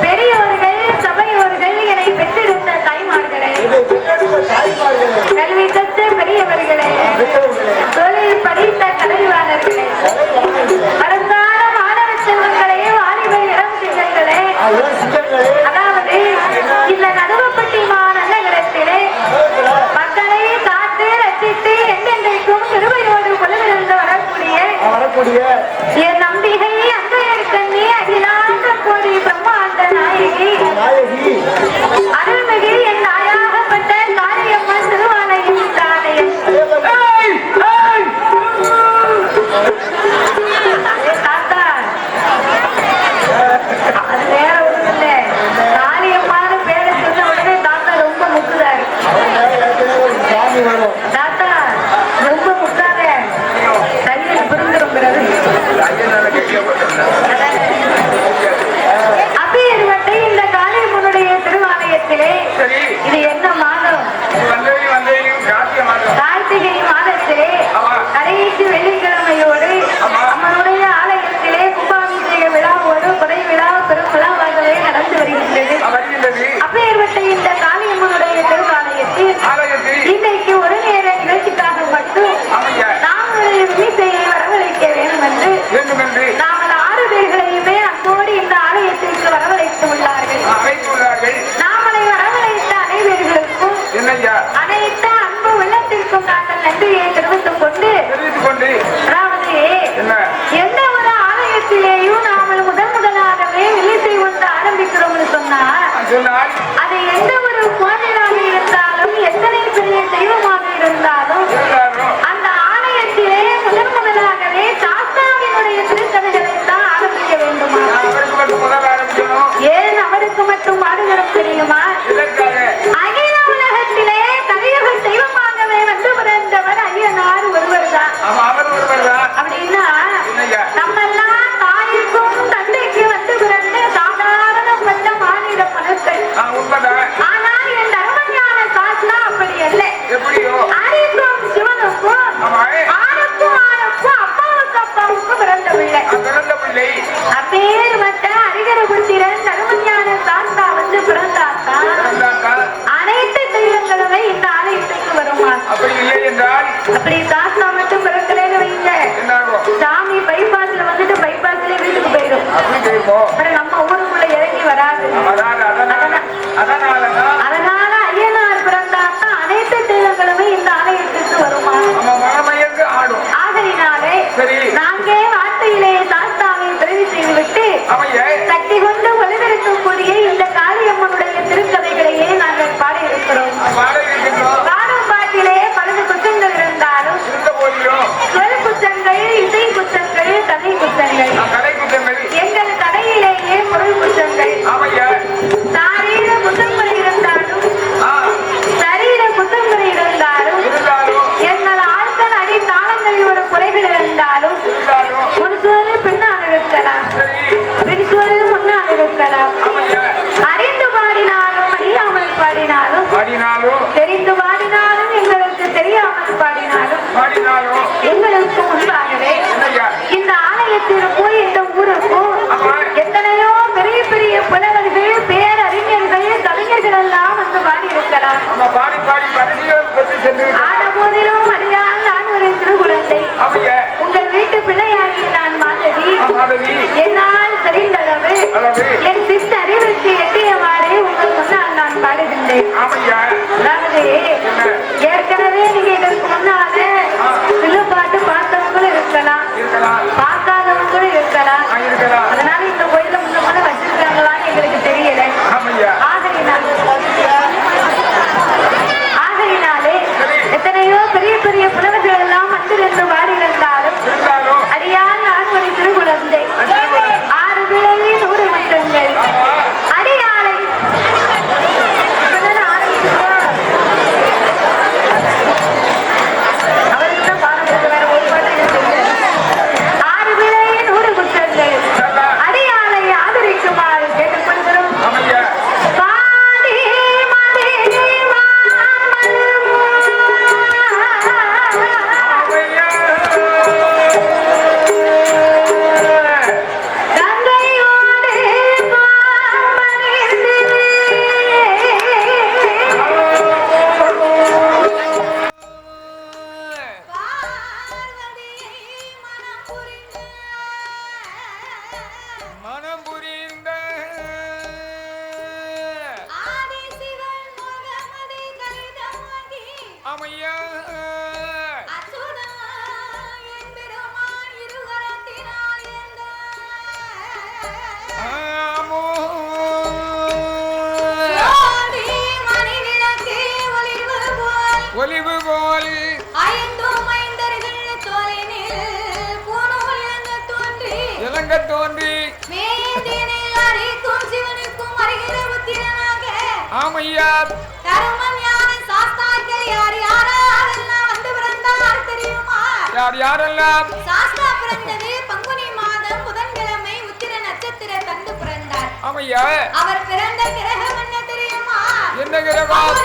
பெரியோர்கள் சபையோர்கள் என்னை பெற்றெடுத்த தாய்மார்களே, கல்வி கற்ற பெரியவர்களே, தொழில் படித்த கலைவாணர்களே, வருங்கால மாணவ செல்வங்களே, வாலிப இளம் சிங்கங்களே, அதாவது இந்த நடுவப்பட்டி மாநகரத்திலே மக்களை காத்து ரசித்து என்றென்றைக்கும் கிருபையோடு கொலுவிலிருந்து வரக்கூடிய என் நம்பிகை அங்கையர்கண்ணி அகிலாண்ட கோடி பிரம்மாண்ட நாயகி அருள்மிகு என் தாயாகப்பட்ட காரியம்மன் திருவாலயம் தானையன் தாத்தா, அது வேற ஒண்ணும் இல்லை. காரியம்மான பேரை சொன்ன உடனே தாத்தா ரொம்ப முக்குதாரு. தாத்தா ரொம்ப முக்காத சரியில் புரிந்துருக்கிறது. அப்பேற்பட்ட இந்த காளியம்மனுடைய திருவாலயத்திலே இது என்ன மாதம்? கார்த்திகை மாதத்திலே கடைசி வெள்ளிக்கிழமையோடு அம்மனுடைய ஆலயத்திலே கும்பாபிஷேக விழாவோடு புதை விழா பெரும் விழாவாகவே நடந்து வருகின்றது. அப்பேற்பட்ட இந்த காளியம்மனுடைய திருவாலயத்தில் இன்றைக்கு ஒரு நேர நிகழ்ச்சிக்காக மட்டும் நாங்களுடைய மீசையை வரவழைக்க வேண்டும் என்று நாங்கள் 6 பேர்களையுமே அங்கோடு இந்த ஆலயத்திற்கு வரவழைத்து உள்ளார்கள். நாமளை வரவழைத்த அனைவர்களுக்கும் அனைத்து அன்பு உள்ளத்திற்கும் நாங்கள் நன்றியை தெரிவித்துக் கொண்டு, அதாவது எந்த ஒரு ஆலயத்திலேயும் நாமல் முதலாகவே வில்லிசை ஒன்று ஆரம்பிக்கிறோம்னு சொன்னால் அது எந்த ஒரு கோவிலாக இருந்தாலும் எத்தனை பெரிய தெய்வமாக இருந்தாலும் அந்த ஆலயத்திலே முதலாகவே சாஸ்தாவினுடைய திருக்கதைகளை தான் ஆரம்பிக்க வேண்டுமா? ஏன் அவருக்கு மட்டும் ஆடுகிறோம் தெரியுமா? அகில உலகத்திலே கலியுக தெய்வமாகவே வந்து பிறந்தவர் ஐயனார் ஒருவர் தான். அப்படின்னா நம்மெல்லாம் தாய்க்கும் தந்தைக்கு வந்து பிறந்த சாதாரணப்பட்ட மாநில பணங்கள். ஆனால் என் தர்மஞான சாஸ்திரா அப்படி அல்ல. ஆதிக்கும் சிவனுக்கும் ஆணுக்கும் அப்பாவுக்கும் பிறந்த பிள்ளை. அப்பேற்பட்ட அரிகர புத்திரன் தர்மஞான சாஸ்திரா வந்து பிறந்தாத்தான் அனைத்து தெய்வங்களுமே இந்த ஆலயத்துக்கு வருமா? அப்படி சாஸ்திரா மட்டும் பிறக்கலன்னு வைங்க, சாமி பைபாஸ்ல வந்துட்டு பைபாஸ்ல வீட்டுக்கு போயிடும். அப்புறம் நம்ம ஊருக்குள்ள இறங்கி வராது. அதனால ஐயனார் பிறந்தாத்தான் அனைத்து தெய்வங்களுமே இந்த ஆலயத்திற்கு வருமா? ஆகையினாலே நாங்கே வார்த்தையிலே சாஸ்தாவை பிறவி செய்துவிட்டு சக்தி கொண்டு ஒளிபரப்பக்கூடிய இந்த காளியம்மனுடைய திருக்கதைகளையே நாங்கள் பாடியிருக்கிறோம். பாடும் பாட்டிலே பலது குற்றங்கள் இருந்தாலும் சொல் குற்றங்கள், இசை குற்றங்கள், கதை குற்றங்கள், எங்கள் கடையிலேயே பொருள் குற்றங்கள், சாரீர குற்றங்கள் இருந்தாலும் சரீர குற்றங்கள் இருந்தாலும் எங்கள் ஆட்கள் அடி தாளங்களோட குறைகள் இருந்தாலும் ஒரு சோறு பின்னால் இருக்கலாம், பின் சோறு முன்னால் இருக்கலாம். அறிந்து பாடினாலும் அறியாமல் பாடினாலும் தெரிந்து பாடினாலும் எங்களுக்கு தெரியாமல் பாடினாலும் எங்களுக்கு முன்பாகவே இந்த ஆலயத்தில் போய் இந்த ஊருக்கும் எத்தனையோ பெரிய பெரிய புலவர்கள், பேரறிஞர்கள், கவிஞர்கள் எல்லாம் வந்து பாடி இருக்கலாம். ஆன போதிலும் அறியால் நான் ஒரு சிறு குழந்தை. உங்கள் வீட்டு பிள்ளையாகி நான் மாதவி. என்னால் தெரிந்தளவு என் சிஸ்டர் ஒலிவு போல் இளங்க தோன்றி ஆமையா யார் யாரெல்லாம் ஆமையா அவர் பிறந்த கிரகம் என்ன தெரியுமா? என்ன கிரகம்?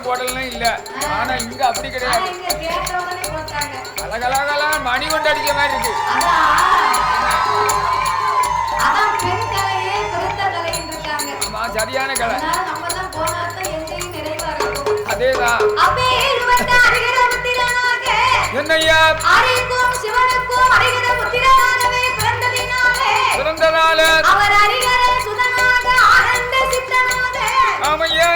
போடலாம் இல்ல. ஆனா இங்க அப்படி கிடையாது. அழகழகா மணி கொண்டு அடிக்க மாதிரி இருக்கு. சரியான கலை. அதேதான். என்னையா பிறந்ததால ஆமையா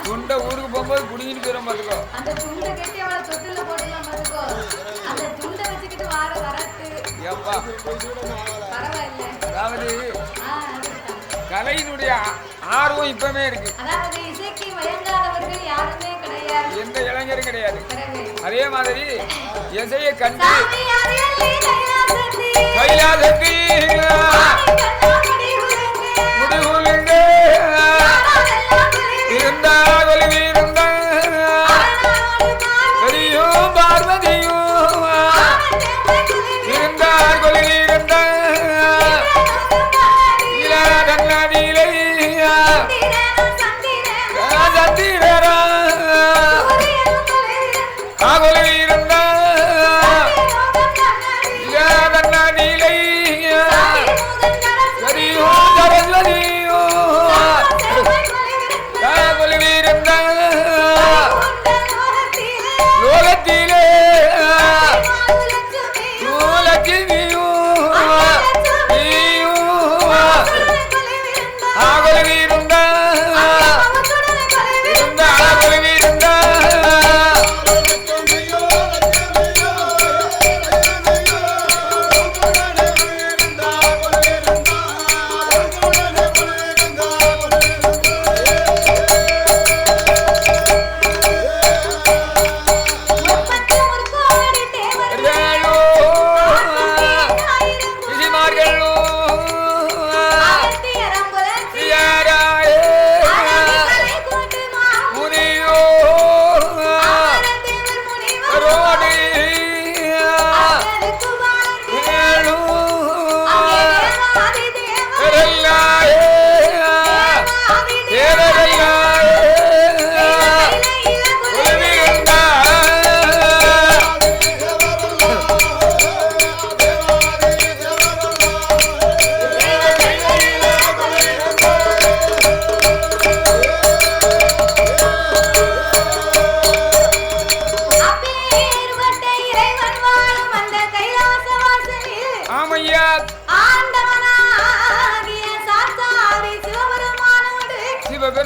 துண்ட ஊருக்கு போகும்போது குடிங்கிட்டு போயிடும் பாத்துக்கோ. அந்த துண்டை கட்டி அவளை தொட்டில போடலாம் பாத்துக்கோ. அந்த துண்டை வச்சுக்கிட்டு வார வரட்டு ஏப்பா பரவாயில்லை. அதாவது கலையினுடைய ஆர்வம் இப்பவே இருக்கு. அதாவது இசைக்கு வயங்காதவர்கள் யாருமே கிடையாது, எந்த இளைஞரும் கிடையாது. அதே மாதிரி இசையை கண்டு கைலாசத்தில் முடிவுலங்க இருந்தால் கொலிவீருந்தையும் பார்வதியும் இருந்தால் கொலிவீருந்த கண்ணாடியிலே சந்திரரா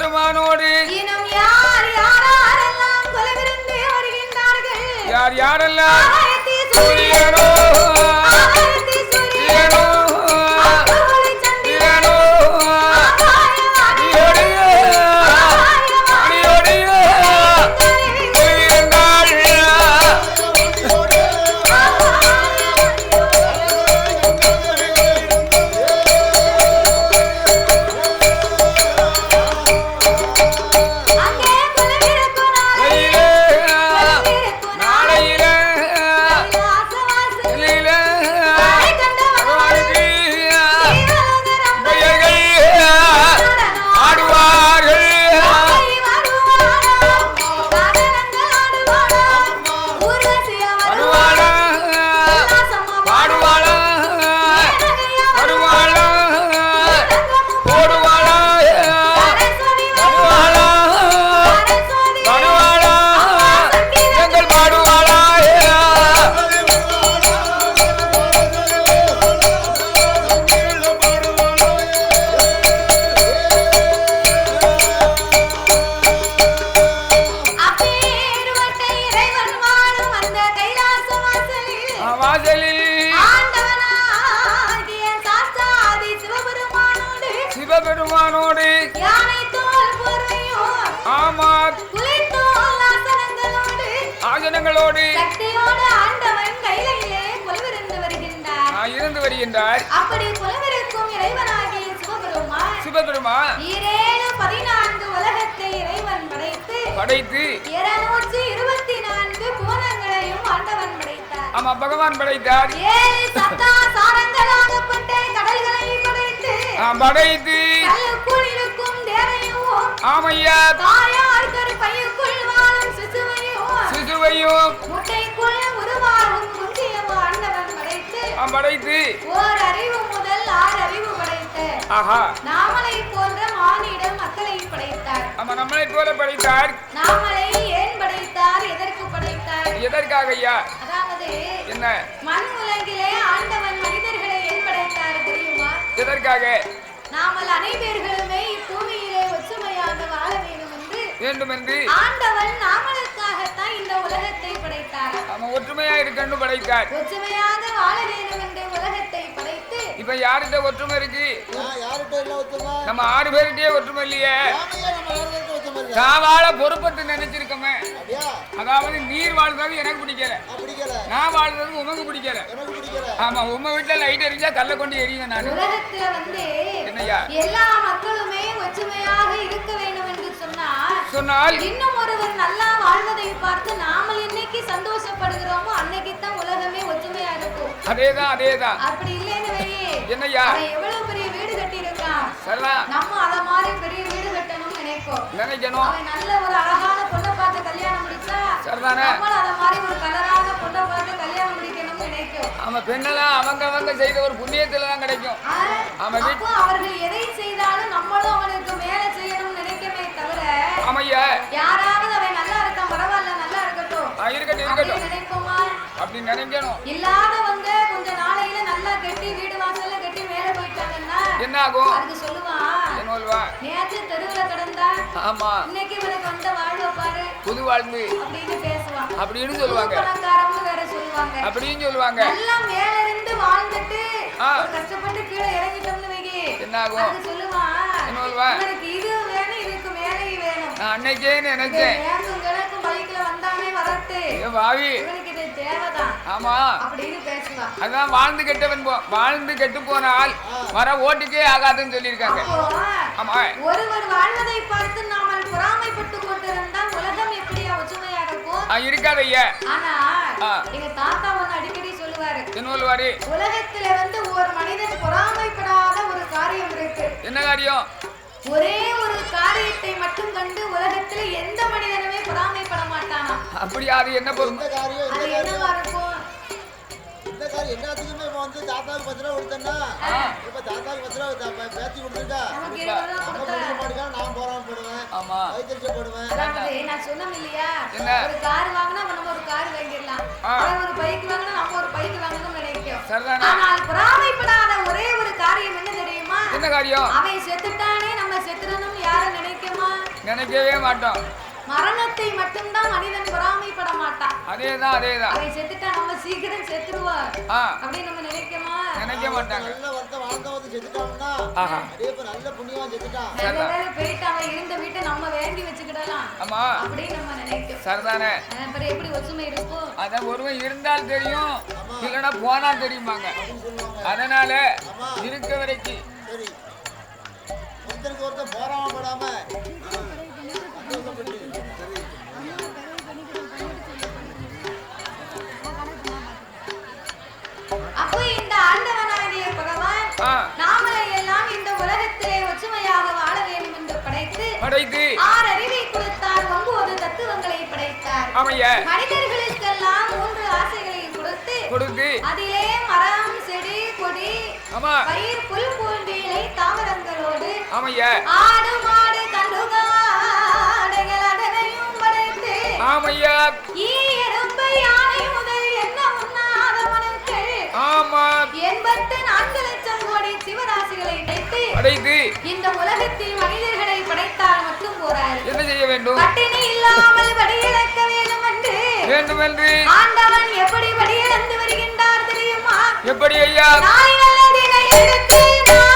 சிவபெருமானோடு இன்னும் யார் யாரெல்லாம் கொலவிருந்து வருகின்றார்கள் யார் யாரெல்லாம் ஆகாயத்தை சூரியனோ ஆகாயத்தை சூரியனோ அப்புறங்களை சந்திரனோ அடியோடைய அடியோடைய கொள்கின்றாள் அங்கே கொலவிருக்கும் நாளையில ஆசவாசல் வெளியில ஆடுவார்கள் வருவாளா பாடுவாளா வருவாளா போடுவாளா வருவாளா வருவாளா எங்கள் பாடுவாளா வாசலில் சிவபெருமானோடு ஆமா ஆசனங்களோடு இருந்து வருகின்றார் அப்படி குலவிருக்கும் இறைவனாகிய சிவபெருமான் சிவபெருமான் 14 உலகத்தை இறைவன் படைத்து படைத்து 224 புவனங்களையும் ஆண்டவன் படைத்தார். ஆமா பகவான் படைத்தார் 7 சப்தாசாரங்களாகப்பட்ட கடல்களை படைத்து படைத்து கல்லுக்குள் இருக்கும் தேரையும் ஆமையா தாயார் கருப்பையுக்குள் வாழும் சிசுவையும் சிசுவையும் உருவாகும் குஞ்சியும் ஆண்டவன் படைத்து படைத்து ஓர் அறிவு முதல் 6 அறிவு படைத்து ஆஹா நாமலை போன்ற மானிடம் மக்களை படைத்தார். ஆமா நம்மளை போல படைத்தார் நாமலை ஏன் படைத்தார்? எதற்கு படைத்தார்? எதற்காக ஐயா அதாவது என்ன மண் உலகிலே ஆண்டவன் மனிதர்களை ஏன் படைத்தார் தெரியுமா? எதற்காக நாமல் அனைவர்களுமே இப்பூமியிலே ஒற்றுமையாக வாழ வேண்டும் என்று ஆண்டவன் நாமளுக்காகத்தான் இந்த உலகத்தை படைத்தார். ஆமா ஒற்றுமையா இருக்கணும் படைத்தார். ஒற்றுமையாக வாழ வேண்டும் என்று உலகத்தை படைத்து இப்ப யார்கிட்ட ஒற்றுமை இருக்கு? யார்கிட்ட இல்ல ஒற்றுமை? நம்ம 6 பேர்கிட்டயே ஒற்றுமை இல்லையே. நான் வாழ பொறுப்பட்டு நினைச்சிருக்கோமே. அதாவது நீர் வாழ்றது எனக்கு பிடிக்கல, நான் வாழ்றது உமக்கு பிடிக்கல. ஆமா உங்க வீட்டுல லைட் எரிஞ்சா கல்ல கொண்டு எரியுங்க. நான் உலகத்துல வந்து என்னையா எல்லா மக்களுமே ஒற்றுமையாக இருக்க வேண்டும் என்று சொன்னால் இன்னும் ஒருவர் நல்லா வாழ்வதை பார்த்து நாமல் என்னைக்கு சந்தோஷப்படுகிறோமோ அன்னைக்கு தான் உலகமே ஒற்றுமையா இருக்கும். அதேதான் அப்படி இல்லைன்னு வையே என்னையா எவ்வளவு பெரிய வீடு கட்டி இருக்கான், நம்ம அத மாதிரி பெரிய வீடு கட்டணும் நினைக்கணும். அவன் நல்ல ஒரு அழகான பொண்ணை பார்த்து கல்யாணம் முடிச்சா நம்ம அத மாதிரி ஒரு கலரான பொண்ணை பார்த்து கல்யாணம் முடிக்கணும்னு நினைக்கும். ஆமா பெண்ணெல்லாம் அவங்க செய்த ஒரு புண்ணியத்துல தான் கிடைக்கும். அப்போ அவர்கள் எதை செய்தாலும் நம்மளும் அவனுக்கு மேல செய்யணும்னு நினைக்கவே தவிர ஆமையா யாராவது அவன் நல்லா இருக்கான் பரவாயில்ல நல்லா இருக்கட்டும் நினைப்போமா? அப்படி நினைக்கணும். இல்லாதவங்க கொஞ்ச நாளையில நல்லா கட்டி வீடு வாசல்ல கட்டி மேல போயிட்டாங்கன்னா என்ன ஆகும்? அதுக்கு சொல்லுவான் நேத்து தெருவுல கிடந்தா ஆமா இன்னைக்கு இவனுக்கு வந்த வாழ்வை பாரு புது வாழ்வு அப்படின்னு பேசுவான், அப்படின்னு சொல்லுவாங்க. பணக்காரன்னு வேற சொல்லுவாங்க, அப்படின்னு சொல்லுவாங்க. எல்லாம் மேல இருந்து வாழ்ந்துட்டு கஷ்டப்பட்டு கீழே இறங்கிட்டோம்னு வைக்கி என்ன ஆகும்? அது சொல்லுவான் இவனுக்கு இது வேணும் இதுக்கு மேலேயும் வேணும். நான் அன்னைக்கே நினைச்சேன் கிழக்கும் பைக்ல வந்தானே வரட்டு வாவி இவனுக்கு இது தேவைதான் ஆமா அப்படின்னு பேசுவான். அதான் வாழ்ந்து கெட்டு போனால் வர ஓட்டுக்கே ஆகாதுன்னு சொல்லியிருக்காங்க. ஆமா ஒருவர் வாழ்வதை பார்த்து நாமல் பொறாமைப்பட்டு கொண்டிருந்தால் உலகம் எப்படியா ஒற்றுமையா இருக்கும்? இருக்காது ஐயா. ஆனா எங்க தாத்தா ஒண்ணு அடிக்கடி சொல்லுவாரு, என்ன சொல்லுவாரு? உலகத்துல வந்து ஒரு மனிதன் பொறாமைப்படாத ஒரு காரியம் இருக்கு. என்ன காரியம்? ஒரே ஒரு காரியத்தை மட்டும் கண்டு உலகத்துல எந்த மனிதனுமே பொறாமைப்பட மாட்டானா. அப்படியா? அது என்ன பொறுமை? அது என்னவா இருக்கும்? இந்த காரியம் எல்லாத்துக்குமே இப்ப வந்து தாத்தாவுக்கு 10 ரூபா கொடுத்தேன்னா இப்ப தாத்தாவுக்கு 10 ரூபா பேத்தி கொடுத்துருக்கா நான் போறாம போடுவேன். ஆமா போடுவேன். அதாவது நான் சொன்னேன் இல்லையா, ஒரு கார் வாங்கினா நம்ம ஒரு கார் வாங்கிடலாம், ஒரு பைக் வாங்கினா நம்ம ஒரு பைக் வாங்கணும்னு நினைக்கும். ஆனால் பொறாமைப்படாத ஒரே ஒரு காரியம் என்ன தெரியுமா? என்ன காரியம்? அவன் செத்துட்டானே நம்ம செத்துறணும் யாரும் நினைக்குமா? நினைக்கவே மாட்டோம். மரணத்தை மட்டும்தான் மனிதன் பொறாமைப்பட மாட்டான். அதேதான் அவன் செத்துட்டா நம்ம சீக்கிரம் செத்துருவோம் அப்படி நம்ம நினைக்க மாட்டாங்க. நல்ல வருத்தம் வாழ்ந்தவங்க செத்துட்டாங்கன்னா அதே போல நல்ல புண்ணியவான் செத்துட்டான் நல்ல வேளை போயிட்டு அவன் இருந்த வீட்டை நம்ம வேண்டி வச்சுக்கிடலாம் அப்படி நம்ம நினைக்கும். சரிதானே? அப்புறம் எப்படி ஒற்றுமை இருக்கும்? அதான் ஒருவன் இருந்தால் தெரியும், இல்லைன்னா போனா தெரியுமாங்க. அதனால இருக்க வரைக்கும் சரி ஒருத்தருக்கு ஒருத்தர் போராமப்படாம அப்போ இந்த ஆண்டவனாகிய பகவான் நாமளை எல்லாம் இந்த உலகத்திலே ஒற்றுமையாக வாழ வேண்டும் என்று படைத்து 6 அறிவை கொடுத்தார், 9 தத்துவங்களை படைத்தார். மனிதர்களுக்கெல்லாம் 3 ஆசைகளை கொடுத்து அதிலே மரம், செடி, கொடி, பயிர், புல் போன்ற இலை தாவரங்களோடு ஆடு, மாடு, கண்டுகாடைகள் அதனையும் படைத்து எறும்பு, யானை முதல் என்ன உண்ணாத மனுக்கள் 84 லட்சம் கோடி சிவராசிகளை படைத்து இந்த உலகத்தில் மனிதர்களை படைத்தால் மட்டும் போராது. என்ன செய்ய வேண்டும்? பட்டினி இல்லாமல் வடியிழக்க வேண்டும் என்று ஆண்டவன் எப்படி வடியிழந்து வருகின்றார் தெரியுமா? எப்படி ஐயா? நாய் நல்லதினை எடுத்து அவன்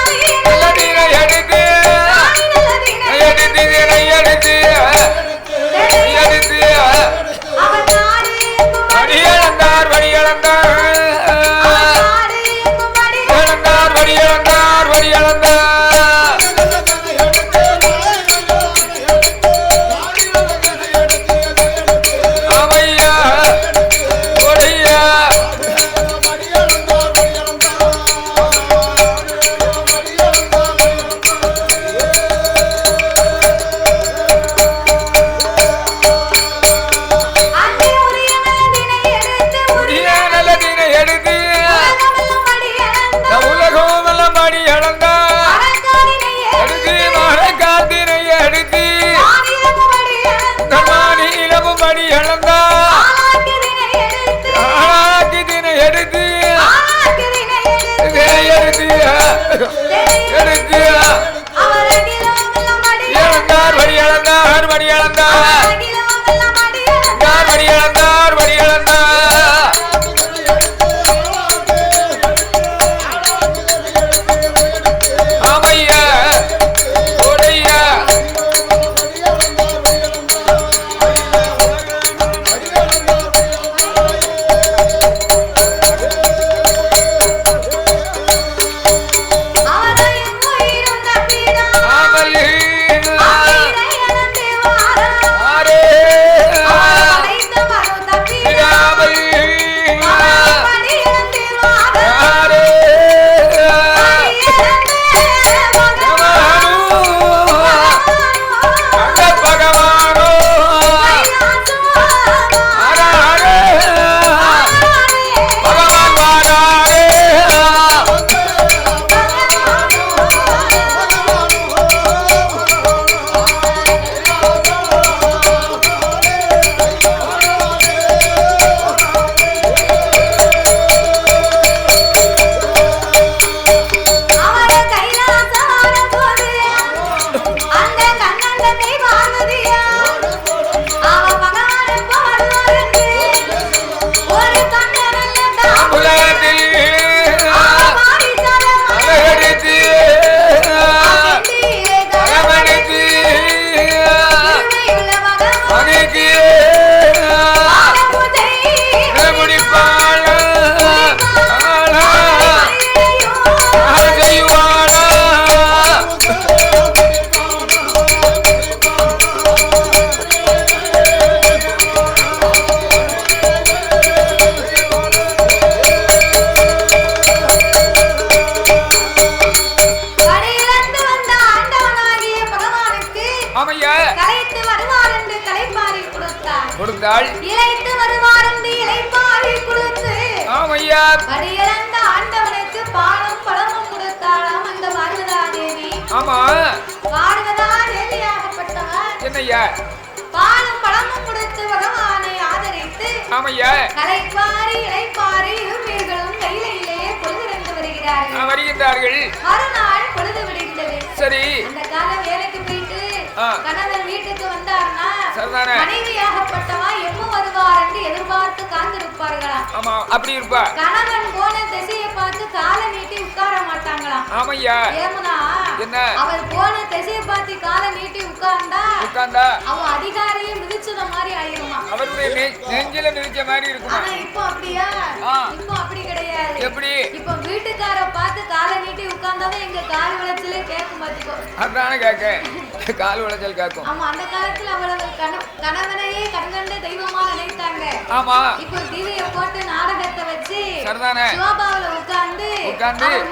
கொடுத்தாள். இளைத்து வருவாரந்து இளைப்பாரி கொடுத்து ஆமையா படியிழந்த ஆண்டவனுக்கு பாலும் பழமும் கொடுத்தாளாம் அந்த பார்வதா தேவி. ஆமா பார்வதா தேவியாகப்பட்டவர் என்னையா பாலும் பழமும் கொடுத்து பகவானை ஆதரித்து ஆமையா கலைப்பாரி இளைப்பாரி இருவர்களும் கையிலே பொழுதிருந்து வருகிறார்கள். மறுநாள் பொழுது விடுகிறது. சரி அந்த கால வேலைக்கு போயிட்டு கணவன் வீட்டு வீட்டுக்கு வந்தார்னா சரிதானே மனைவியாகப்பட்டவா எப்ப வருவார் என்று எதிர்பார்த்து காத்திருப்பார்களாம். ஆமா அப்படி இருப்பா. கணவன் போன திசையை பார்த்து காலை நீட்டி உட்கார மாட்டாங்களாம். ஆமையா ஏமுனா என்ன அவர் போன திசையை பார்த்து காலை நீட்டி உட்கார்ந்தா அவன் அதிகாரியை மிதிச்சத மாதிரி ஆயிருமா. அவருடைய நெஞ்சில மிதிச்ச மாதிரி இருக்கும். ஆனா இப்போ அப்படியா? இப்போ அப்படி கிடையாது. எப்படி? இப்போ வீட்டுக்கார பார்த்து காலை நீட்டி உட்கார்ந்தாதான் எங்க கால் விளைச்சலே கேட்கும் பாத்துக்கோ. அதானே கேட்க கால் விளைச்சல் கேட்கும். ஆமா அந்த காலத்துல அவ்வளவு கணவனையே கண்கண்ட தெய்வமா நினைத்தாங்க. ஆமா இப்போ டிவியை போட்டு நாடகத்தை வச்சு சரிதானே சோபாவுல உட்கார்ந்து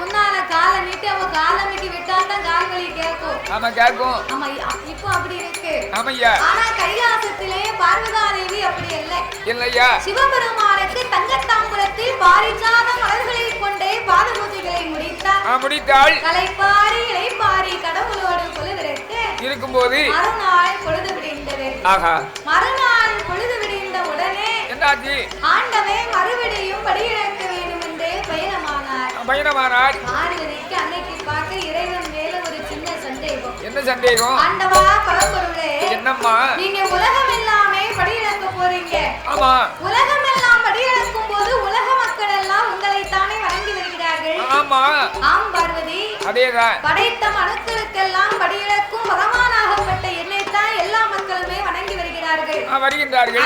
முன்னால காலை நீட்டி அவன் காலமைக்கு விட்டால்தான் கால் வலி கேட்கும். ஆமா கேட்கும். ஆமா இப்போ அப்படி இருக்கு. ஆமையா ஆனா கைலாசத்திலே பார்வதா தேவி அப்படி இல்லை. இல்லையா சிவபெருமானுக்கு தங்கத்தாம்பூலத்தில் பாரிஜாத மலர்களை கொண்டே பாத பூஜைகளை முடித்தாள். கலைப்பாரி இளைப்பாரி கடவுளோடு பொழுதிற்கு இருக்கும்போது மறுநாள் பொழுது விடிந்தது. ஆஹா மறுநாள் பொழுது விடிந்த உடனே என்னாச்சு? ஆண்டவே மறுபடியும் படியிழக்க வேண்டும் என்றே பயணமானார். பார்வதிக்கு அன்னைக்கு பார்க்க இறைவன் மேல ஒரு சின்ன சந்தேகம். என்ன சந்தேகம்? ஆண்டவா பரம்பொருளே என்னம்மா நீங்க உலகம் எல்லாமே படியிழக்க போறீங்க. ஆமா உலகம் எல்லாம் படியிழக்கும் போது உலக மக்கள் எல்லாம் உங்களை தானே வணங்கி வருகிறார்கள். ஆமா ஆம் பார்வதி அதேதான். படைத்த மனுக்களுக்கெல்லாம் படியிழக்கும் பகவானாகப்பட்ட என்னைத்தான் எல்லா மக்களுமே வணங்கி வருகிறார்கள்.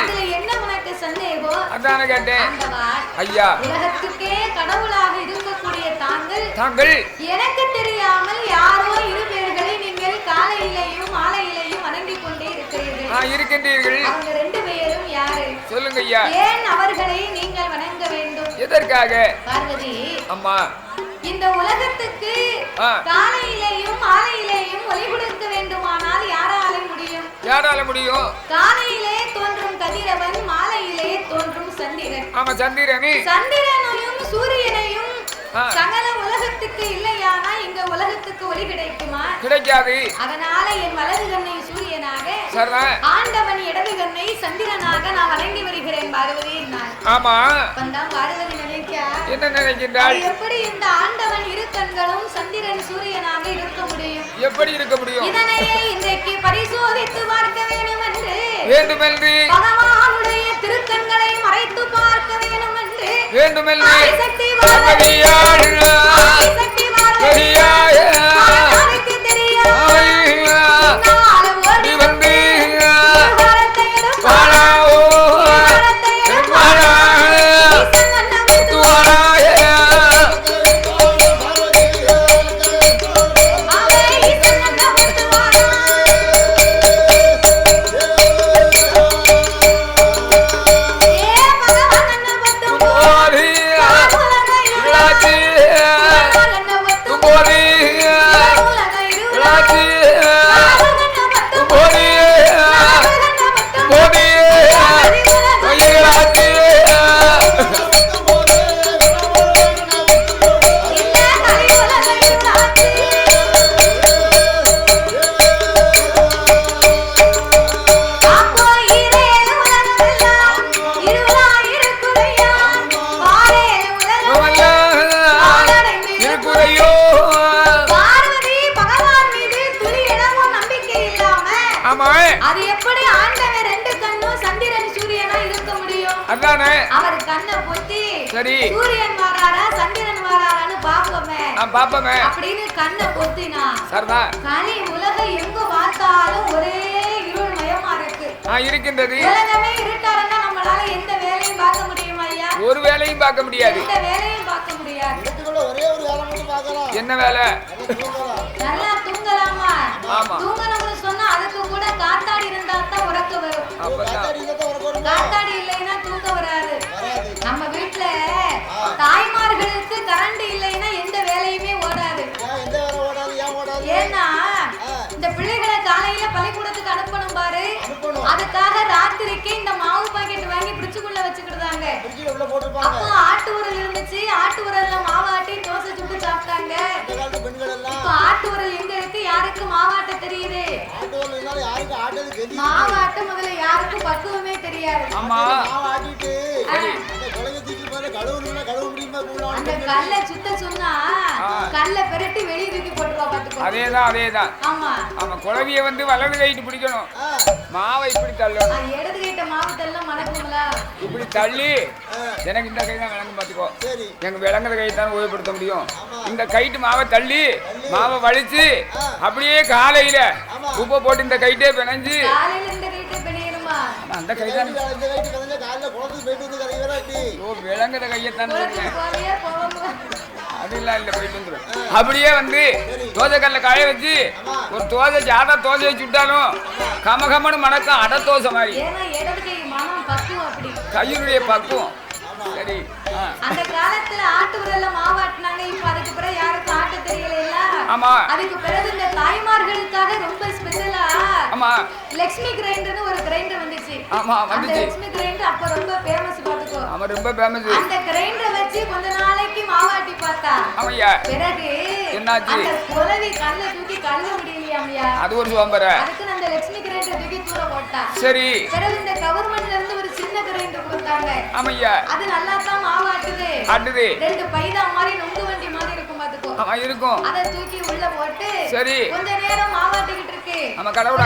அதுல என்ன உனக்கு சந்தேகம்? அதான கேட்டேன். ஐயா உலகத்துக்கே கடவுளாக இருக்கக்கூடிய தாங்கள் எனக்கு தெரியாமல் யாரோ இரு பேர்களை நீங்கள் காலையிலையும் மாலையிலையும் வணங்கி கொண்டே இருக்கின்றீர்கள். அவங்க ரெண்டு பேரும் யாரு சொல்லுங்க ஐயா. ஏன் அவர்களை நீங்கள் வணங்க வேண்டும்? எதற்காக? பார்வதி அம்மா இந்த உலகத்துக்கு காலையிலேயும் மாலையிலேயும் ஒளி கொடுக்க வேண்டுமானால் யாரால முடியும்? காலையிலே தோன்றும் கதிரவன், மாலையிலே தோன்றும் சந்திரன். ஆமா சந்திரனையும் சூரியனையும் சகல உலகத்துக்கு இல்லையானா இங்க உலகத்துக்கு ஒளி கிடைக்குமா? கிடைக்காது. அதனால என் வலது கண்ணை சூரியனாக ஆண்டவன் இடது கண்ணை சந்திரனாக நான் வணங்கி வருகிறேன் பார்வதி. ஆமா வந்தான் பார்வதி நினைக்கா என்ன நினைக்கின்றாள்? எப்படி இந்த ஆண்டவன் இரு கண்களும் சந்திரன் சூரியனாக இருக்க முடியும்? எப்படி இருக்க முடியும்? இதனையே இன்றைக்கு பரிசோதித்து பார்க்க வேண்டுமென்று பகவானுடைய திருக்கண்களை மறைத்து பார்க்க வேண்டுமென்று சக்தி அது எப்படி ஆண்டவர் ரெண்டு கண்ணும் சந்திரன் சூரியனா இருக்க முடியும்? அதானே அவர் கண்ணை பொத்தி சரி சூரியன் வராரா சந்திரன் வராரான்னு பாப்போமே அப்படின்னு கண்ணை பொத்தினா சரிதான். கனி உலகம் எங்க பார்த்தாலும் ஒரே இருள் மயமா இருக்கு. இருக்கின்றது. உலகமே இருட்டாருன்னா நம்மளால எந்த வேலையும் பார்க்க முடியுமா ஐயா? ஒரு வேலையும் பார்க்க முடியாது. எந்த வேலையும் பார்க்க முடியாது. ஒரே ஒரு வேலை மட்டும் பார்க்கலாம். என்ன வேலை? நல்லா தூங்கலாமா? ஆமா தூங்கணும்னு சொன்னா அதுக்கு கூட காத்தாடி இருந்தா தான் உறக்க வரும். காத்தாடி இல்லைன்னா தூங்க வராது. நம்ம வீட்டுல தாய்மார்களுக்கு கரண்ட் இல்லைன்னா எந்த வேலையுமே ஓடாது. ஏன்னா இந்த பிள்ளைகளை காலையில பள்ளிக்கூடத்துக்கு அனுப்பணும் பாரு, அதுக்காக ராத்திரிக்கு இந்த மாவு பாக்கெட் வாங்கி பிரிட்ஜுக்குள்ள வச்சுக்கிட்டாங்க. அப்போ ஆட்டு உரல் இருந்துச்சு, ஆட்டு உரல்ல மாவாட்டி தோசை சுட்டு சாப்பிட்டாங்க. இப்ப ஆட்டு உரல் எங்க இருக்கு? யாருக்கு மாவாட்ட தெரியுது? மாவாட்ட முதல்ல யாருக்கும் பக்குவமே தெரியாது. ஆமா மாவாட்டிட்டு கழுவு முடியுமா? அந்த கல்லை சுத்த சொன்னா கல்லை பெரட்டி வெளியே தூக்கி போட்டுருவா பாத்துக்கோ. அதேதான். ஆமா ஆமா, குழவிய வந்து வலது கைட்டு பிடிக்கணும், மாவை இப்படி தள்ளணும். இடது கைட்ட மாவு தள்ள மணக்கும்ல, இப்படி தள்ளி எனக்கு இந்த கை தான் விளங்கும் பாத்துக்கோ. எங்க விளங்குற கை தான் உபயோகப்படுத்த முடியும். இந்த கைட்டு மாவை தள்ளி மாவை வலிச்சு அப்படியே காலையில உப்பை போட்டு இந்த கைட்டே பிணைஞ்சு காலையில இந்த கைட்ட பிணையணுமா? அந்த கை தான் விளங்குற கையத்தான் அதெல்லாம் இல்ல, போயிட்டு வந்துடும். அப்படியே வந்து தோசை கல்ல காய வச்சு ஒரு தோசை ஜாதா தோசையை சுட்டாலும் கமகமனு மணக்கம் அட தோசை மாதிரி. கையினுடைய பக்குவம். சரி, அந்த காலத்துல ஆட்டு உரல்ல மாவாட்டினாங்க. இப்ப அதுக்கு பிறகு யாருக்கும் ஆட்ட தெரியல. ஆமா, அதுக்கு பிறகு இந்த தாய்மார்களுக்காக ரொம்ப ஸ்பெஷலா ஆமா லட்சுமி கிரைண்டர்னு ஒரு கிரைண்டர் வந்துச்சு. ஆமா வந்துச்சு. லட்சுமி கிரைண்டர் அப்ப ரொம்ப ஃபேமஸ் பாத்துக்கோ. ஆமா ரொம்ப ஃபேமஸ். அந்த கிரைண்டர் வச்சு கொஞ்ச நாளைக்கு மாவாட்டி பார்த்தா ஆமையா, பிறகு என்னாச்சு? அந்த குலவி கல்ல தூக்கி கழுவ முடியலையாமையா. அது ஒரு சோம்பர. அதுக்கு அந்த லட்சுமி கிரைண்டர் தூக்கி தூர போட்டா. சரி, பிறகு இந்த கவர்மெண்ட்ல இருந்து ஒரு சின்ன கிரைண்டர் கொடுத்தாங்க. ஆமையா, அது நல்லா தான் மாவாட்டுது. ஆட்டுது. ரெண்டு பைதா மாதிரி நொங்கு வண்டி மாதிரி இருக்கும் பாத்துக்கோ. ஆமா இருக்கும். அத தூக்கி உள்ள போட்டு சரி கொஞ்ச நேரம் மாவாட்டிக்கிட்டு இருக்கு. ஆமா, கடவுடா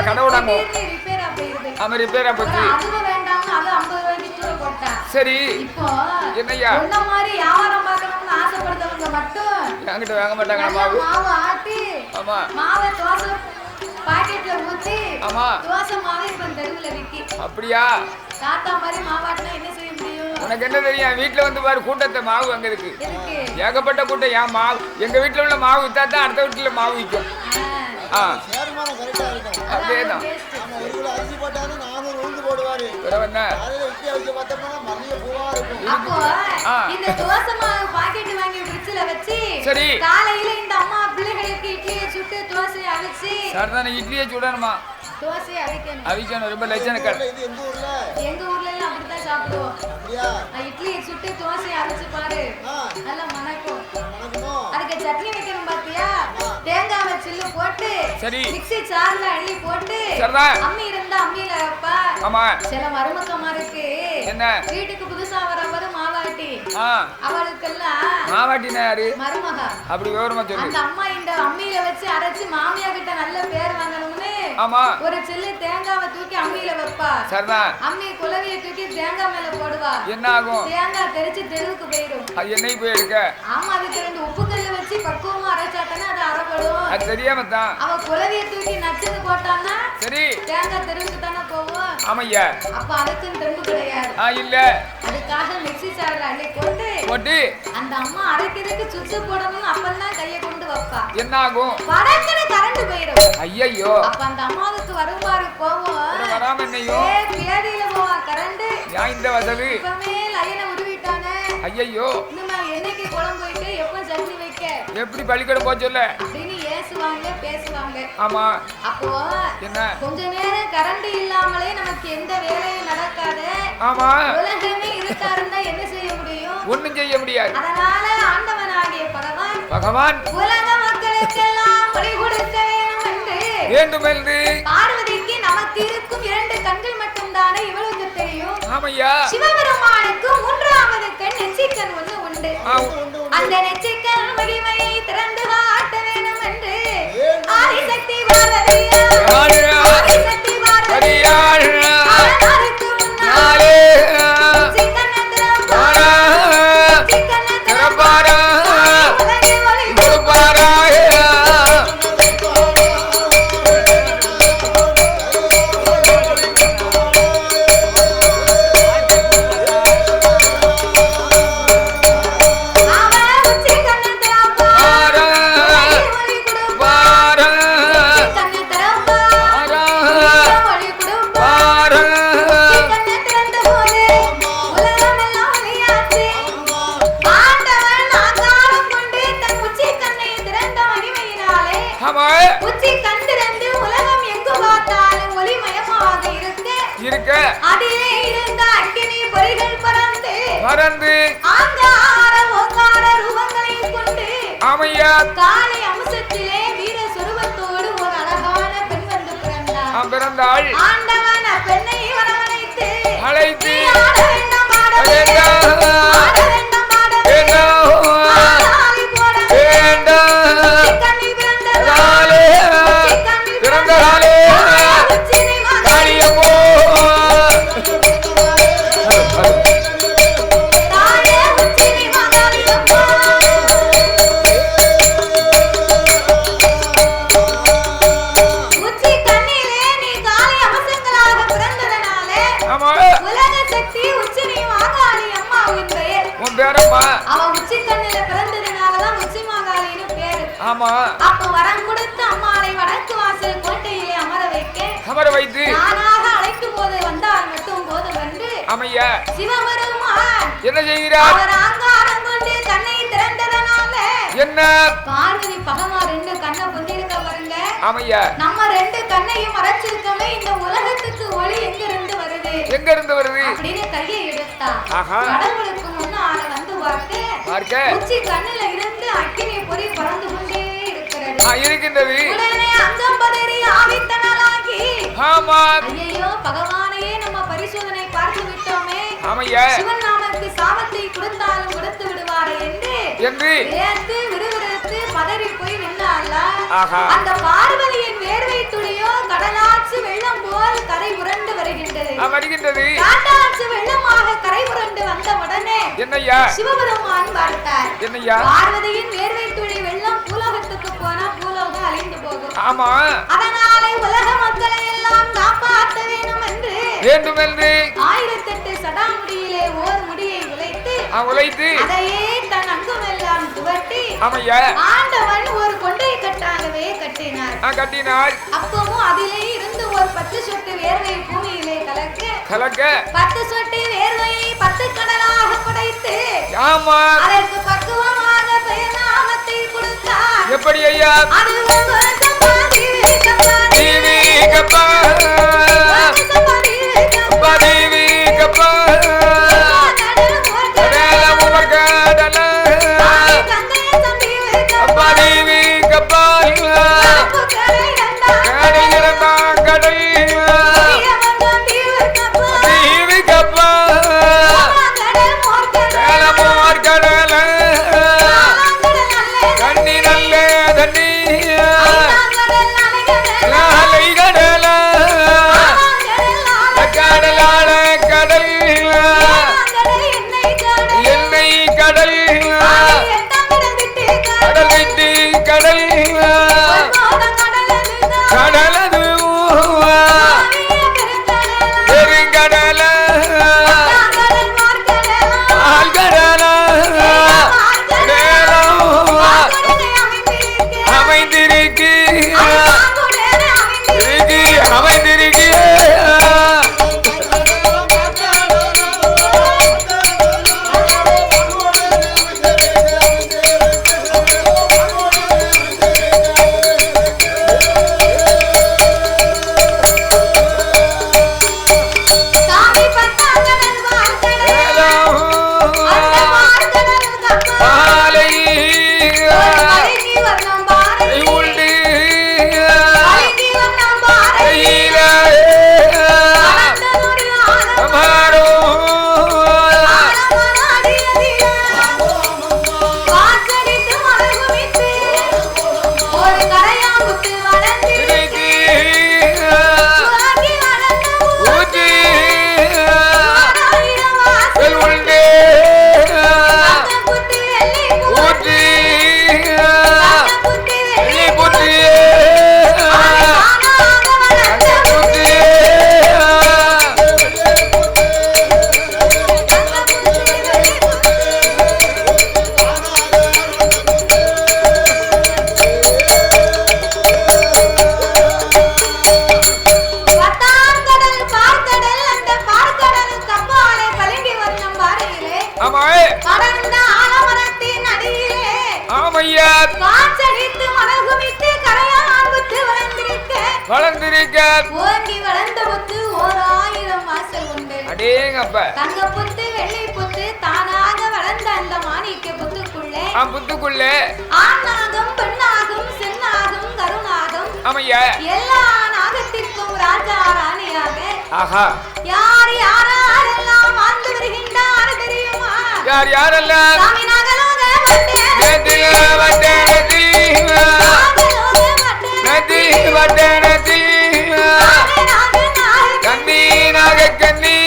ரிப்பேர் ஆயிடுது. ஆமா ரிப்பேர் ஆச்சு. அதுவும் வேண்டாம், அது 50 ரூபாய்க்கு தூர போட்டா. சரி, இப்போ என்னய்யா இந்த மாதிரி வியாபாரம் பார்க்கணும்னு ஆசைப்படுறவங்க மட்டும் என்கிட்ட வாங்க மாட்டாங்க மாவு. மாவு ஆட்டி ஆமா மாவை தோசை பாக்கெட்ல ஊத்தி ஆமா தோசை மாவு இப்ப தெருவுல விக்கி. அப்படியா? தாத்தா மாதிரி மாவாட்டினா என்ன செய்ய முடியும்? உனக்கு என்ன தெரியும்? வீட்டுல வந்து பாரு கூட்டத்தை மாவு அங்க இருக்கு. ஏகப்பட்ட கூட்டம். ஏன் மாவு எங்க வீட்டுல உள்ள மாவு வித்தா தான் அடுத்த வீட்டுல மாவு விற்கும். அதேதான். இந்த தோசை மாவு பாக்கெட் வாங்கி ஃப்ரிட்ஜ்ல வச்சு சரி காலையில இந்த அம்மா பிள்ளைகளுக்கு இட்லியை சுட்டு தோசையை அவிச்சு. சரிதானே, இட்லியை சுடணுமா? தோசையை அவிக்கணும். ரொம்ப லட்சணக்கள். எங்க ஊர்ல எல்லாம் அப்படித்தான் சாப்பிடுவோம். இட்லியை சுட்டு தோசையை அவிச்சு பாரு, நல்லா மணக்கும். அதுக்கு சட்னி வைக்கணும் பாத்தியா? தேங்காவை சில்லு போட்டு சரி மிக்ஸி ஜார்ல அள்ளி போட்டு அம்மி இருந்தா அம்மியில வைப்பா. ஆமா, சில மருமக்கமா இருக்கு என்ன வீட்டுக்கு புதுசா வரவரு மாவாட்டி அவளுக்கெல்லாம் மாவாட்டினா யாரு? மருமக. அப்படி விவரமா சொல்லு. அந்த அம்மா இந்த அம்மியில வச்சு அரைச்சு மாமியா கிட்ட நல்ல பேர் வாங்கணும்னு ஆமா ஒரு சில்லு தேங்காவை தூக்கி அம்மியில வைப்பா. சரிதான். அம்மி குலவிய தூக்கி தேங்காய் மேல போடுவா. என்ன ஆகும்? தேங்காய் தெரிச்சு தெருவுக்கு போயிடும். அது என்னைக்கு போய் எடுக்க? ஆமா, அதுக்கு 2 உப்பு கல்ல வச்சு பக்குவமா அரைச்சாத்தானே அது அரைப்படும். அது தெரியாம தான். அவ குலவிய தூக்கி நச்சுன்னு போட்டான்னா சரி தேங்காய் தெருவுக்கு தானே போவோம். ஆமையா, அப்ப அதுக்கும் தெம்பு கிடையாது. இல்ல, அதுக்காக மிக்ஸி ஜார்ல அள்ளி போட்டு அந்த அம்மா அரைக்கிறதுக்கு சுச்சு போடணும். அப்பதான் கைய கொண்டு வைப்பா. என்ன ஆகும்? படக்குன்னு கரண்ட் போயிடும். ஐயோ, அப்ப அந்த அம்மாவுக்கு வருமாறு போவோம். வராம என்னையோ பேதியில போவா கரண்ட். இந்த வசதி இப்பவே லைனை உருவிட்டானே. ஐயோ, இன்னும் என்னைக்கு குளம் போயிட்டு எப்ப சட்னி வைக்க எப்படி பள்ளிக்கூடம் போக சொல்ல அப்படின்னு ஏசுவாங்க பேசுவாங்க. ஆமா, அப்போ என்ன கொஞ்ச நேரம் கரண்ட் இல்லாமலே நமக்கு எந்த வேலையும் நடக்காது. ஆமா, உலகமே இருக்காருன்னா என்ன செய்ய முடியும்? ஒண்ணும் செய்ய முடியாது. அதனால ஆண்டவனாகிய பகவான் உலக மக்களுக்கெல்லாம் ஒளி கொடுக்க வேண்டும் என்று பார்வதிக்கு நமக்கு இருக்கும் 2 கண்கள் மட்டும்தானே இவளுக்கு தெரியும். ஆமையா, சிவபெருமானுக்கு 3வது கண் நெற்றிக்கண் ஒண்ணு உண்டு. அந்த நெற்றிக்கண் மகிமையை திறந்து காட்ட வேண்டும் என்று ஆதிசக்தி பார்வதியால் ஆதிசக்தி பார்வதியால் அவருக்கு முன்னாலே சிக்கனத்திரம் சிக்கனத்திரம் உலகை ஒளி கொடுப்பாரா. உச்சி கண்டிருந்து உலகம் எங்கு பார்த்தாலும் ஒளிமயமாக இருக்க அதிலே இருந்த அக்கினி பொறிகள் பறந்து ஆங்கார ஓங்கார ரூபங்களை கொண்டு ஆமையா காலை அம்சத்திலே வீர சொரூபத்தோடு ஒரு அழகான பெண் வந்து பிறந்தாள். ஆண்டவன் பெண்ணை வரவழைத்து அழைத்து ஆட வேண்டும் ஆட வேண்டும் ஆட வேண்டும் ஆட வேண்டும் ஆமா அப்ப வரம் கொடுத்து அம்மானை வடக்கு வாசல் கோட்டையிலே அமர வைத்து நானாக அழைக்கும் போது வந்தால் மட்டும் போது வந்து அமையா சிவபெருமான் என்ன செய்கிறார் அவர் ஆங்காரம் கொண்டு கண்ணை திறந்ததனால என்ன பார்வதி பகவான் 2 கண்ணை பொந்திருக்க பாருங்க அமையா நம்ம 2 கண்ணையும் மறைச்சிருக்கவே இந்த உலகத்துக்கு ஒளி எங்க இருந்து வருது அப்படின்னு கையை எடுத்தா கடவுளுக்கு முன்னால வந்து பார்க்க உச்சி கண்ணுல இருந்து அக்கினி பொறி பறந்து கொண்டே இருக்கின்றது உடனே அங்கம் பதறி ஆவித்தனலாகி ஆமா ஐயோ பகவானையே நம்ம பரிசோதனை பார்த்து விட்டோமே ஆமையா சிவன் நாமத்துக்கு சாபத்தை கொடுத்தாலும் கொடுத்து விடுவாரே என்று ஏத்து விறுவிறுத்து பதறி போய் நின்றால அந்த பார்வதியின் வேர்வை துளியோ கடலாற்று வெள்ளம் போல் கரை உருண்டு வருகின்றது காட்டாற்று வெள்ளமாக கரை உருண்டு வந்த உடனே என்னையா சிவபெருமான் பார்த்தார் என்னையா பார்வதியின் வேர்வை துளி வெள்ளம் பூலோகத்துக்கு போனா பூலோகம் அழிந்து போகும் ஆமா அதனாலே உலக மக்களை எல்லாம் காப்பாற்ற வேண்டும் என்று 1008 சடாமுடியிலே ஓர் முடியை உழைத்து அதையே தன் அங்கமெல்லாம் துவட்டி ஆண்டவன் ஒரு கொண்டை கட்டாகவே கட்டினார் அப்பவும் அதிலே இருந்து ஒரு 10 சொட்டு வேர்வை பூமியிலே கலக்க 10 சொட்டு வேர்வையை 10 கடலாக குடைத்து அதற்கு பக்குவமாக பெயர் நாமத்தை கொடுத்தார் எப்படி ஐயா அது புத்துக்குள்ளே ஆணாகும் பெண்ணாகும் சென்னாகும் கருணாகும் எல்லா நாகத்திற்கும் ராஜா ராணியாக யார் யாரெல்லாம் வாழ்ந்து வருகின்றார் தெரியுமா யாரெல்லாம் சாமி நாகலோக கண்ணி நாக கண்ணி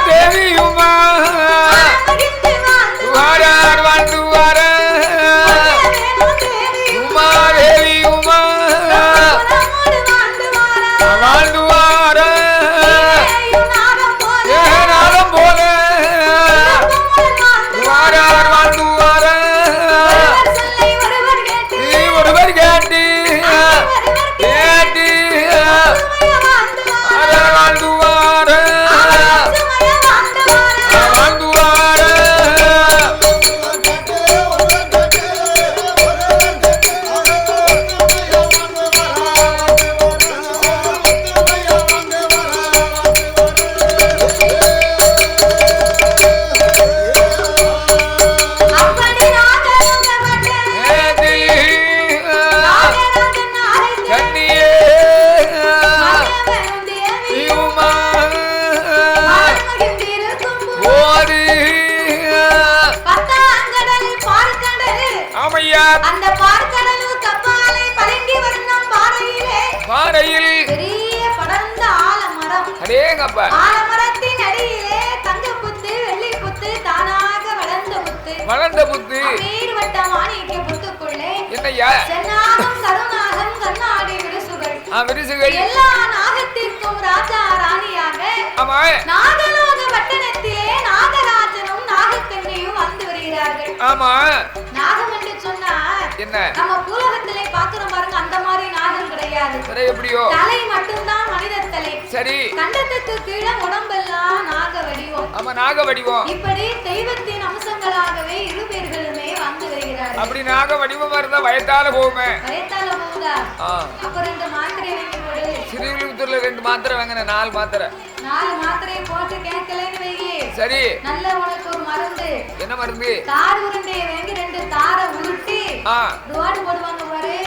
தேவியுமா வாழ்ந்து வார உமா தேவி உமா வாழ்ந்து வார நாளம் போல வாரார் வாழ்ந்து வார அடேங்கப்பா. ஆலமரத்தின் அடியிலே தங்க புத்து வெள்ளி புத்து தானாக வளர்ந்த புத்து நீர்வட்ட மாணிக்க புத்துக்குள்ளே என்னையா சென்னாகம் கருநாகம் கண்ணாடி விரிசுகள் எல்லா நாகத்திற்கும் ராஜா ராணியாக ஆமா நாகலோக பட்டணத்திலே நாகராஜனும் நாகக்கண்ணியும் வந்து வருகிறார்கள். ஆமா நாகம் என்று சொன்னா என்ன நம்ம பூலோகத்திலே பாக்குறோம் பாருங்க, அந்த மாதிரி நாகம் கிடையாது. எப்படியோ தலை மட்டும்தான் மனித தலை. சரி கண்டத்துக்கு கீழே உடம்பெல்லாம் நாக வடிவம். ஆமா நாக வடிவம். இப்படி தெய்வத்தின் அம்சங்களாகவே இரு பேர்களுமே வந்து வருகிறார்கள். அப்படி நாக வடிவமா இருந்தா வயத்தால போகுமே. வயத்தால போகுதா? அப்ப 2 மாத்திரை வாங்கி போடு. ஸ்ரீவில்லிபுத்தூர்ல 2 மாத்திரை வாங்கின 4 மாத்திரை. 4 மாத்திரையை போட்டு கேட்கலன்னு வையே. சரி நல்ல உனக்கு ஒரு மருந்து. என்ன மருந்து? தார் உருண்டையை வாங்கி 2 தாரை உருட்டி ரோடு போடுவாங்க பாரு.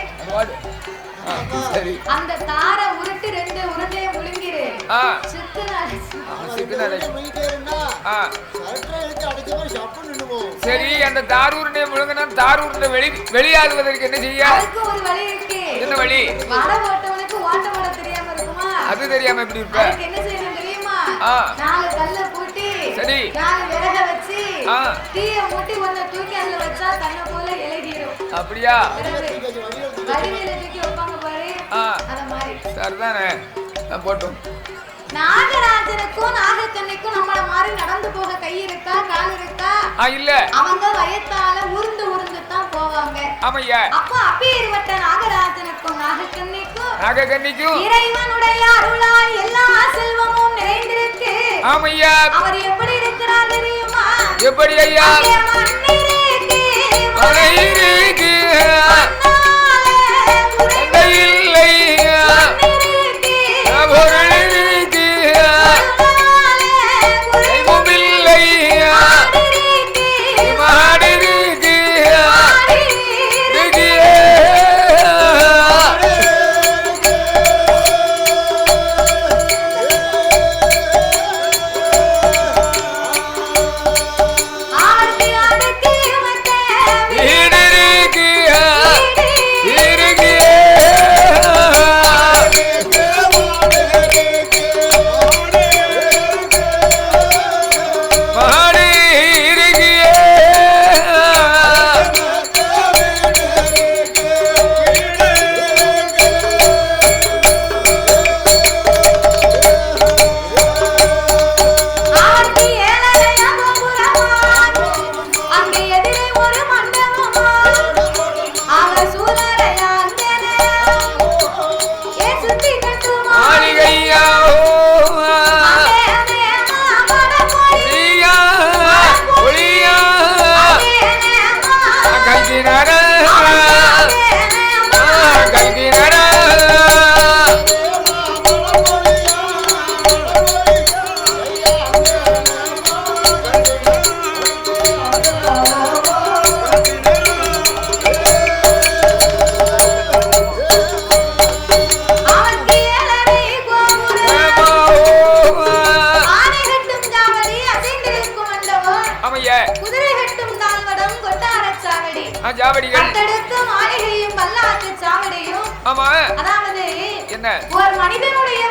சரி அந்த தாரை உருட்டி 2 உருண்டையை முழுங்கிரு. சரி அந்த தார் உருண்டையை முழுங்கினா தார் உருண்டை வெளியாகுவதற்கு என்ன செய்ய? அதுக்கு ஒரு வழி இருக்கு. என்ன வழி? வடை போட்டவனுக்கு ஓட்ட போட தெரியாம இருக்குமா? அது தெரியாம எப்படி இருப்ப? அதுக்கு என்ன செய்யணும் தெரியுமா? 4 கல்ல பூட்டி சரி 4 விறக வச்சு தீய மூட்டி ஒண்ணு தூக்கி அதுல வச்சா தன்னை போல இலகிரும். அப்படியா? வடிவேல தூக்கி வைப்பாங்க பாரு, அத மாதிரி. சரிதானே போட்டும். நாகராஜனுக்கும் நாகக்கண்ணிக்கும் நம்மள மாதிரி நடந்து போக கை இருக்கா கால் இருக்கா? இல்ல. அவங்க வயத்தால உருண்டு உருண்டு தான் போவாங்க. ஆமையா. அப்ப அப்பேர்வட்ட நாகராஜனுக்கும் நாகக்கண்ணிக்கும் இறைவனுடைய அருளால் எல்லா செல்வமும் நிறைந்திருக்கு. ஆமையா. அவர் எப்படி இருக்கிறார் தெரியுமா? எப்படி ஐயா? மண்ணிருக்கு ஒரு மனிதனுடைய